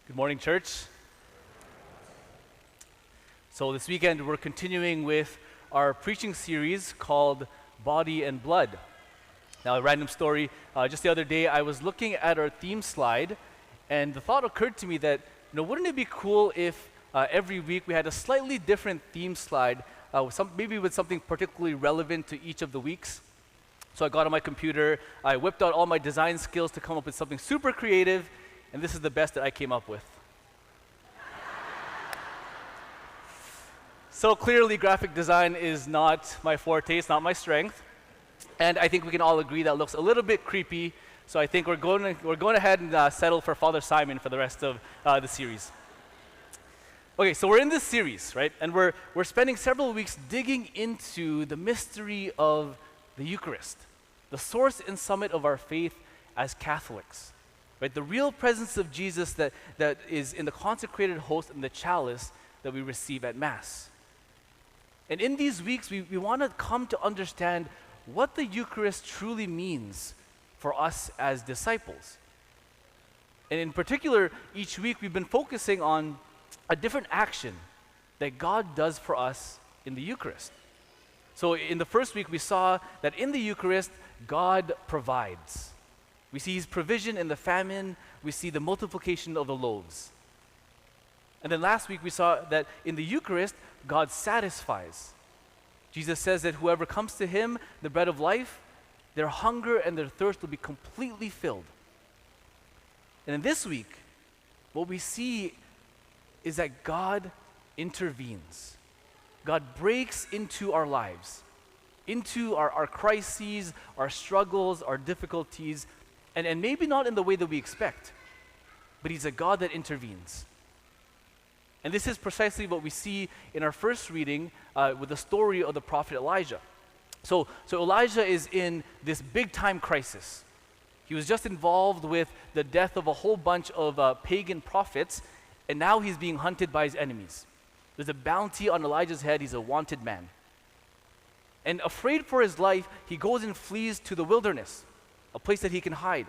Good morning, church. So this weekend we're continuing with our preaching series called Body and Blood. Now, a random story, just the other day I was looking at our theme slide and the thought occurred to me that, wouldn't it be cool if every week we had a slightly different theme slide, maybe with something particularly relevant to each of the weeks. So I got on my computer, I whipped out all my design skills to come up with something super creative, and this is the best that I came up with. So clearly graphic design is not my forte, it's not my strength. And I think we can all agree that looks a little bit creepy. So I think we're going ahead and settle for Father Simon for the rest of the series. Okay, so we're in this series, right? And we're spending several weeks digging into the mystery of the Eucharist, the source and summit of our faith as Catholics. Right, the real presence of Jesus that is in the consecrated host and the chalice that we receive at Mass. And in these weeks, we want to come to understand what the Eucharist truly means for us as disciples. And in particular, each week we've been focusing on a different action that God does for us in the Eucharist. So in the first week, we saw that in the Eucharist, God provides. We see his provision in the famine. We see the multiplication of the loaves. And then last week we saw that in the Eucharist, God satisfies. Jesus says that whoever comes to him, the bread of life, their hunger and their thirst will be completely filled. And in this week, what we see is that God intervenes. God breaks into our lives, into our crises, our struggles, our difficulties, and maybe not in the way that we expect, but he's a God that intervenes. And this is precisely what we see in our first reading with the story of the prophet Elijah. So Elijah is in this big-time crisis. He was just involved with the death of a whole bunch of pagan prophets, and now he's being hunted by his enemies. There's a bounty on Elijah's head. He's a wanted man. And afraid for his life, he goes and flees to the wilderness, a place that he can hide,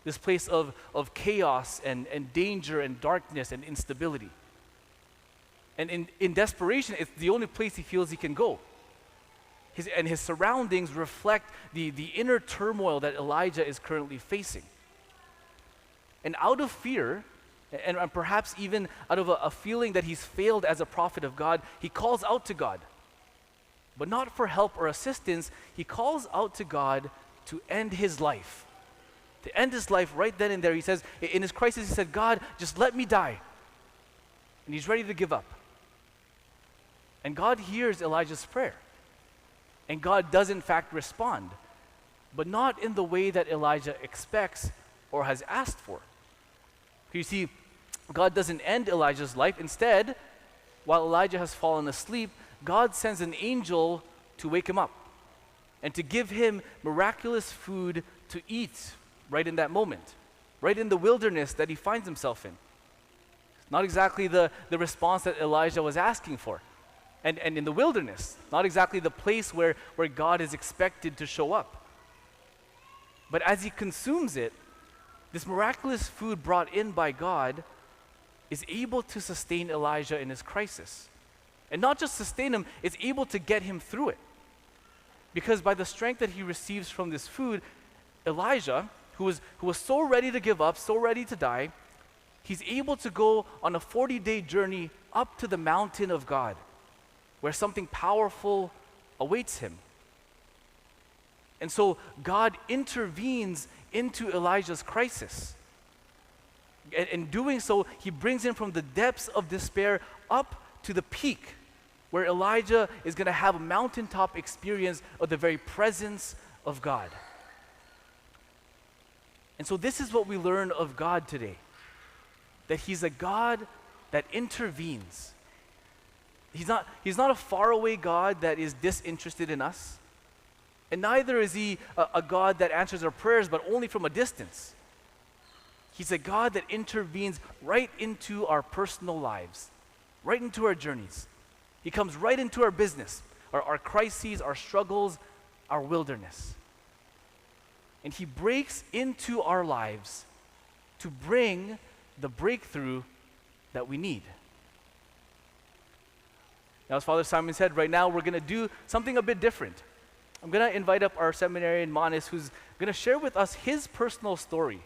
this place of chaos and danger and darkness and instability. And in desperation, it's the only place he feels he can go. His surroundings reflect the inner turmoil that Elijah is currently facing. And out of fear, and perhaps even out of a feeling that he's failed as a prophet of God, he calls out to God. But not for help or assistance, he calls out to God to end his life. To end his life right then and there. He says, in his crisis, he said, God, just let me die. And he's ready to give up. And God hears Elijah's prayer. And God does in fact respond, but not in the way that Elijah expects or has asked for. You see, God doesn't end Elijah's life. Instead, while Elijah has fallen asleep, God sends an angel to wake him up and to give him miraculous food to eat right in that moment, right in the wilderness that he finds himself in. Not exactly the response that Elijah was asking for. And in the wilderness, not exactly the place where God is expected to show up. But as he consumes it, this miraculous food brought in by God is able to sustain Elijah in his crisis. And not just sustain him, it's able to get him through it. Because by the strength that he receives from this food, Elijah, who was so ready to give up, so ready to die, he's able to go on a 40-day journey up to the mountain of God, where something powerful awaits him. And so God intervenes into Elijah's crisis. And in doing so, he brings him from the depths of despair up to the peak, where Elijah is going to have a mountaintop experience of the very presence of God. And so this is what we learn of God today, that he's a God that intervenes. He's not a faraway God that is disinterested in us, and neither is he a God that answers our prayers but only from a distance. He's a God that intervenes right into our personal lives, right into our journeys. He comes right into our business, our crises, our struggles, our wilderness. And he breaks into our lives to bring the breakthrough that we need. Now, as Father Simon said, right now we're going to do something a bit different. I'm going to invite up our seminarian, Manis, who's going to share with us his personal story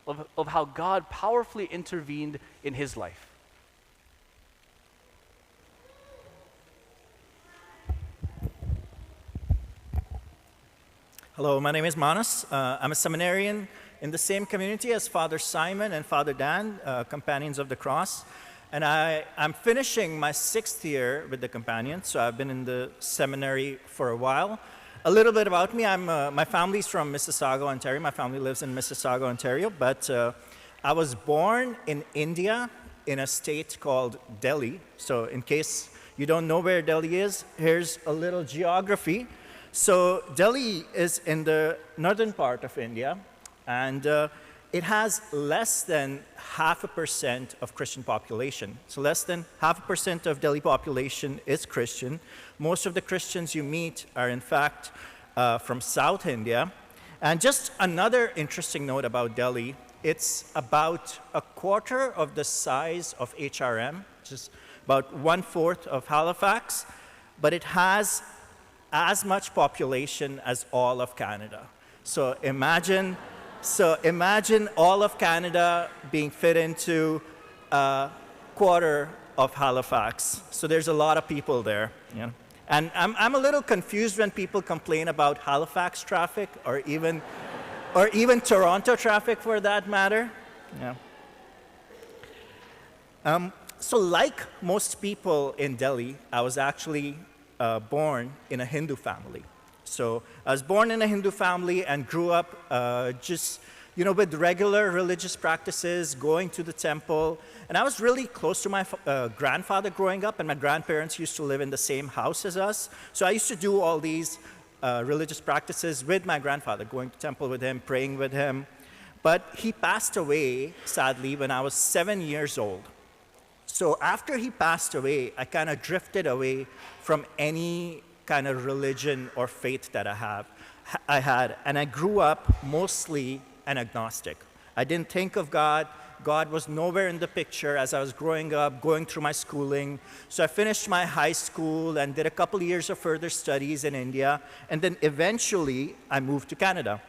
of how God powerfully intervened in his life. Hello, my name is Manas. I'm a seminarian in the same community as Father Simon and Father Dan, Companions of the Cross. And I'm finishing my 6th year with the Companions, so I've been in the seminary for a while. A little bit about me, my family's from Mississauga, Ontario. My family lives in Mississauga, Ontario, but I was born in India in a state called Delhi. So in case you don't know where Delhi is, here's a little geography. So Delhi is in the northern part of India, and it has less than 0.5% of Christian population. So less than 0.5% of Delhi population is Christian. Most of the Christians you meet are in fact from South India. And just another interesting note about Delhi, it's about 1/4 of the size of HRM, which is about 1/4 of Halifax, but it has as much population as all of Canada. So imagine all of Canada being fit into 1/4 of Halifax. So there's a lot of people there. You know? And I'm a little confused when people complain about Halifax traffic or even Toronto traffic for that matter. Yeah. So like most people in Delhi, I was actually born in a Hindu family. So I was born in a Hindu family and grew up just, with regular religious practices, going to the temple. And I was really close to my grandfather growing up, and my grandparents used to live in the same house as us. So I used to do all these religious practices with my grandfather, going to temple with him, praying with him. But he passed away, sadly, when I was 7 years old. So after he passed away, I kind of drifted away from any kind of religion or faith that I had, and I grew up mostly an agnostic. I didn't think of God. God was nowhere in the picture as I was growing up, going through my schooling. So I finished my high school and did a couple of years of further studies in India, and then eventually I moved to Canada.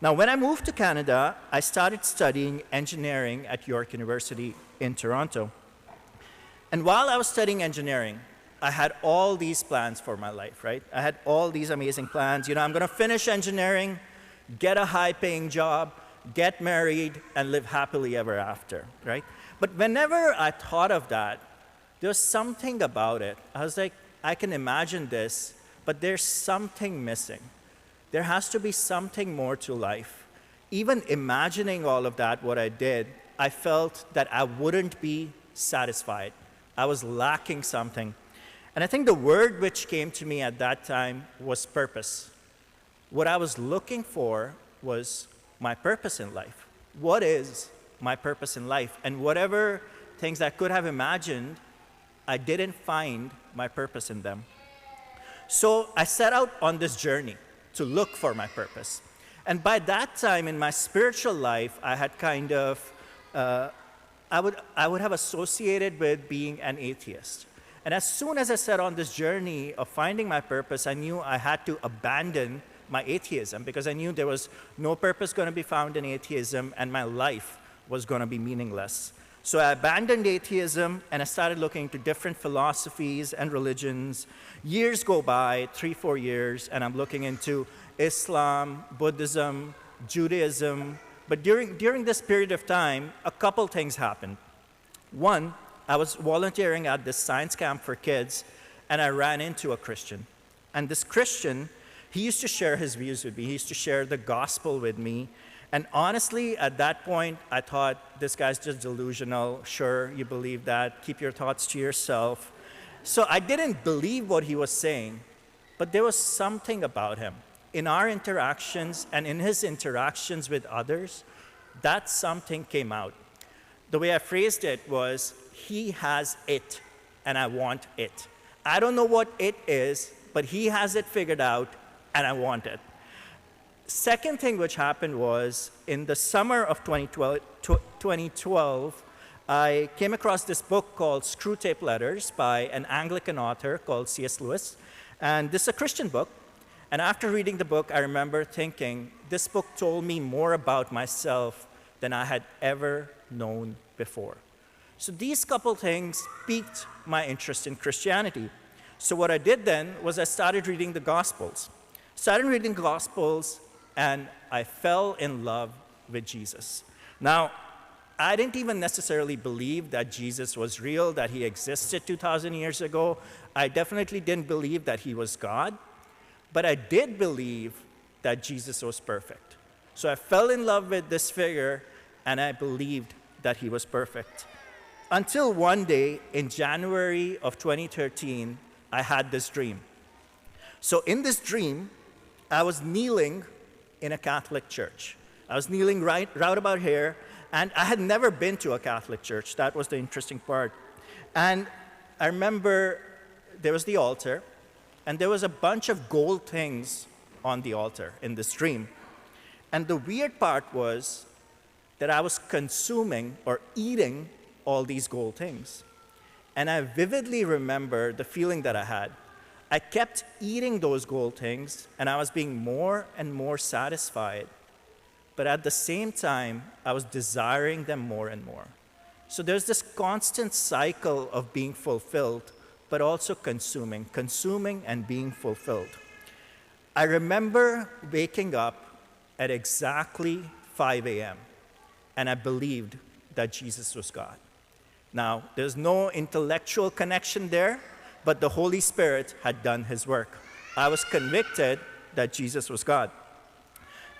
Now, when I moved to Canada, I started studying engineering at York University in Toronto. And while I was studying engineering, I had all these plans for my life, right? I had all these amazing plans. I'm going to finish engineering, get a high-paying job, get married, and live happily ever after, right? But whenever I thought of that, there was something about it. I was like, I can imagine this, but there's something missing. There has to be something more to life. Even imagining all of that, what I did, I felt that I wouldn't be satisfied. I was lacking something. And I think the word which came to me at that time was purpose. What I was looking for was my purpose in life. What is my purpose in life? And whatever things I could have imagined, I didn't find my purpose in them. So I set out on this journey to look for my purpose. And by that time in my spiritual life, I had kind of, I would have associated with being an atheist. And as soon as I set on this journey of finding my purpose, I knew I had to abandon my atheism because I knew there was no purpose going to be found in atheism and my life was going to be meaningless. So I abandoned atheism and I started looking into different philosophies and religions. Years go by, 3-4 years, and I'm looking into Islam, Buddhism, Judaism. But during this period of time, a couple things happened. One, I was volunteering at this science camp for kids, and I ran into a Christian. And this Christian, he used to share his views with me. He used to share the gospel with me. And honestly, at that point, I thought, this guy's just delusional. Sure, you believe that. Keep your thoughts to yourself. So I didn't believe what he was saying, but there was something about him. In our interactions and in his interactions with others, that something came out. The way I phrased it was, he has it, and I want it. I don't know what it is, but he has it figured out, and I want it. Second thing which happened was, in the summer of 2012, I came across this book called Screw Tape Letters by an Anglican author called C.S. Lewis. And this is a Christian book. And after reading the book, I remember thinking, this book told me more about myself than I had ever known before. So these couple things piqued my interest in Christianity. So what I did then was I started reading the Gospels. And I fell in love with Jesus. Now, I didn't even necessarily believe that Jesus was real, that he existed 2,000 years ago. I definitely didn't believe that he was God. But I did believe that Jesus was perfect. So I fell in love with this figure, and I believed that he was perfect. Until one day in January of 2013, I had this dream. So in this dream, I was kneeling in a Catholic church. I was kneeling right about here, and I had never been to a Catholic church. That was the interesting part. And I remember there was the altar, and there was a bunch of gold things on the altar in this dream. And the weird part was that I was consuming or eating all these gold things. And I vividly remember the feeling that I had. I kept eating those gold things, and I was being more and more satisfied. But at the same time, I was desiring them more and more. So there's this constant cycle of being fulfilled, but also consuming and being fulfilled. I remember waking up at exactly 5 a.m., and I believed that Jesus was God. Now, there's no intellectual connection there, but the Holy Spirit had done his work. I was convicted that Jesus was God.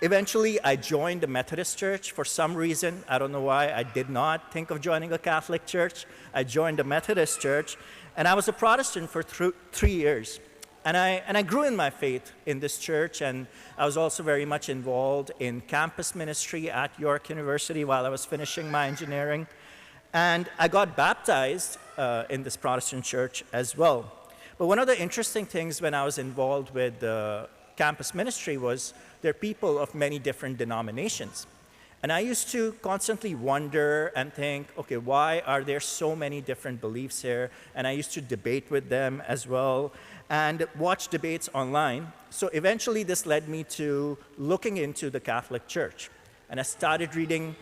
Eventually, I joined the Methodist Church. For some reason, I don't know why, I did not think of joining a Catholic church. I joined the Methodist Church, and I was a Protestant for 3 years. And I grew in my faith in this church, and I was also very much involved in campus ministry at York University while I was finishing my engineering. And I got baptized in this Protestant church as well. But one of the interesting things when I was involved with campus ministry was there are people of many different denominations. And I used to constantly wonder and think, okay, why are there so many different beliefs here? And I used to debate with them as well and watch debates online. So eventually this led me to looking into the Catholic Church. And I started reading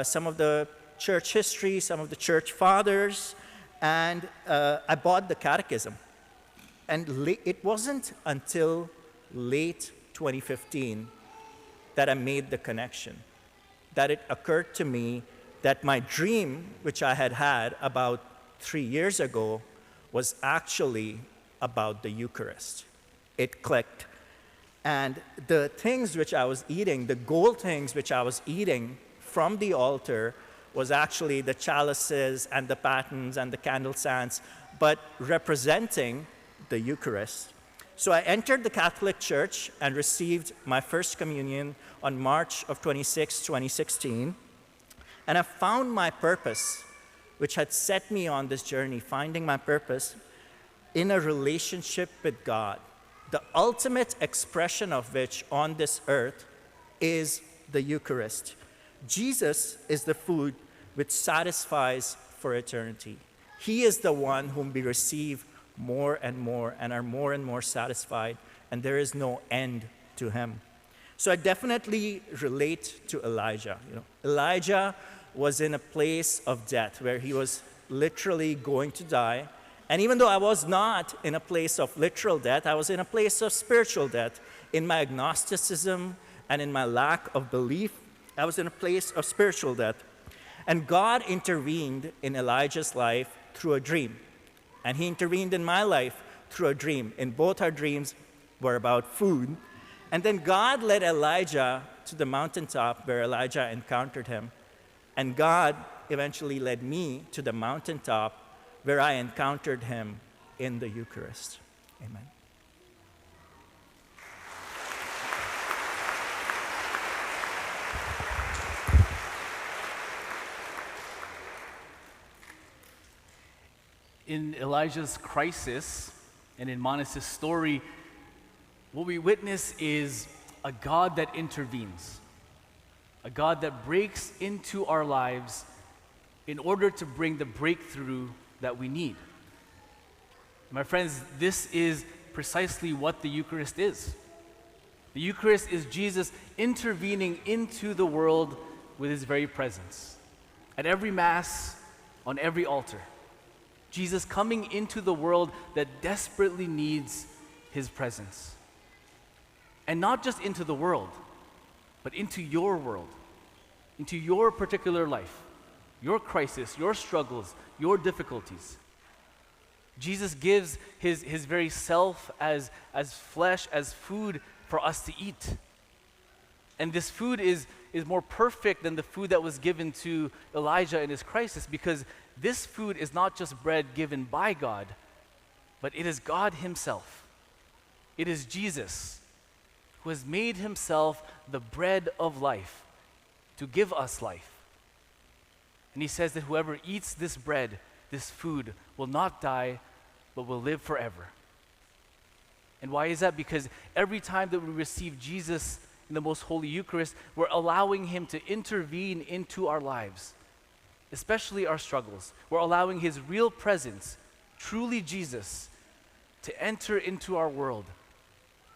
some of the church history, some of the church fathers, and I bought the catechism. And it wasn't until late 2015 that I made the connection, that it occurred to me that my dream, which I had had about 3 years ago, was actually about the Eucharist. It clicked. And the things which I was eating, the gold things which I was eating from the altar, was actually the chalices and the patens and the candle stands, but representing the Eucharist. So I entered the Catholic Church and received my first communion on March of 2016. And I found my purpose, which had set me on this journey, finding my purpose in a relationship with God, the ultimate expression of which on this earth is the Eucharist. Jesus is the food which satisfies for eternity. He is the one whom we receive more and are more and more satisfied, and there is no end to him. So I definitely relate to Elijah. Elijah was in a place of death where he was literally going to die. And even though I was not in a place of literal death, I was in a place of spiritual death. In my agnosticism and in my lack of belief, I was in a place of spiritual death. And God intervened in Elijah's life through a dream. And he intervened in my life through a dream. And both our dreams were about food. And then God led Elijah to the mountaintop where Elijah encountered him. And God eventually led me to the mountaintop where I encountered him in the Eucharist. Amen. In Elijah's crisis and in Manas' story, what we witness is a God that intervenes, a God that breaks into our lives in order to bring the breakthrough that we need. My friends, this is precisely what the Eucharist is. The Eucharist is Jesus intervening into the world with his very presence. At every Mass, on every altar, Jesus coming into the world that desperately needs his presence. And not just into the world, but into your world, into your particular life, your crisis, your struggles, your difficulties. Jesus gives his very self as flesh, as food for us to eat. And this food is more perfect than the food that was given to Elijah in his crisis, because this food is not just bread given by God, but it is God himself. It is Jesus who has made himself the bread of life to give us life. And he says that whoever eats this bread, this food, will not die, but will live forever. And why is that? Because every time that we receive Jesus in the most holy Eucharist, we're allowing him to intervene into our lives, especially our struggles. We're allowing his real presence, truly Jesus, to enter into our world,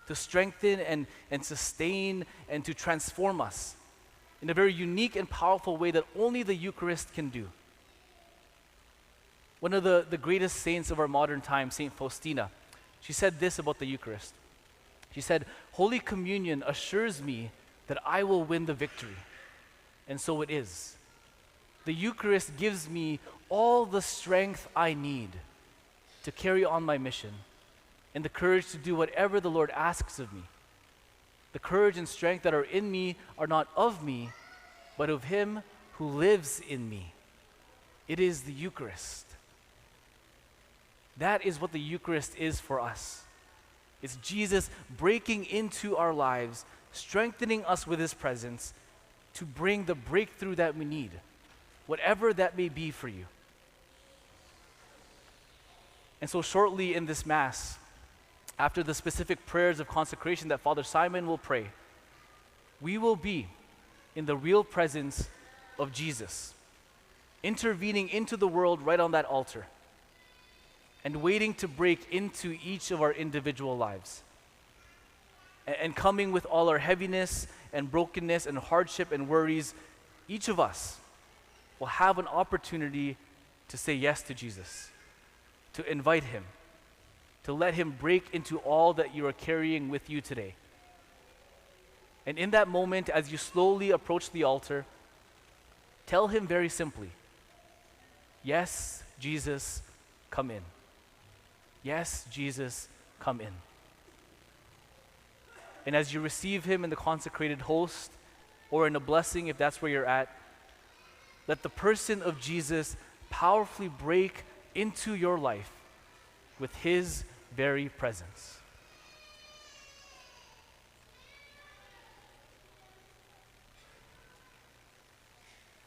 to strengthen and sustain and to transform us in a very unique and powerful way that only the Eucharist can do. One of the greatest saints of our modern time, Saint Faustina, she said this about the Eucharist. She said, "Holy Communion assures me that I will win the victory." And so it is. The Eucharist gives me all the strength I need to carry on my mission and the courage to do whatever the Lord asks of me. The courage and strength that are in me are not of me, but of him who lives in me. It is the Eucharist. That is what the Eucharist is for us. It's Jesus breaking into our lives, strengthening us with his presence to bring the breakthrough that we need, whatever that may be for you. And so shortly in this Mass, after the specific prayers of consecration that Father Simon will pray, we will be in the real presence of Jesus, intervening into the world right on that altar, and waiting to break into each of our individual lives. And coming with all our heaviness and brokenness and hardship and worries, each of us will have an opportunity to say yes to Jesus, to invite him, to let him break into all that you are carrying with you today. And in that moment, as you slowly approach the altar, tell him very simply, "Yes, Jesus, come in. Yes, Jesus, come in." And as you receive him in the consecrated host or in a blessing, if that's where you're at, let the person of Jesus powerfully break into your life with his very presence.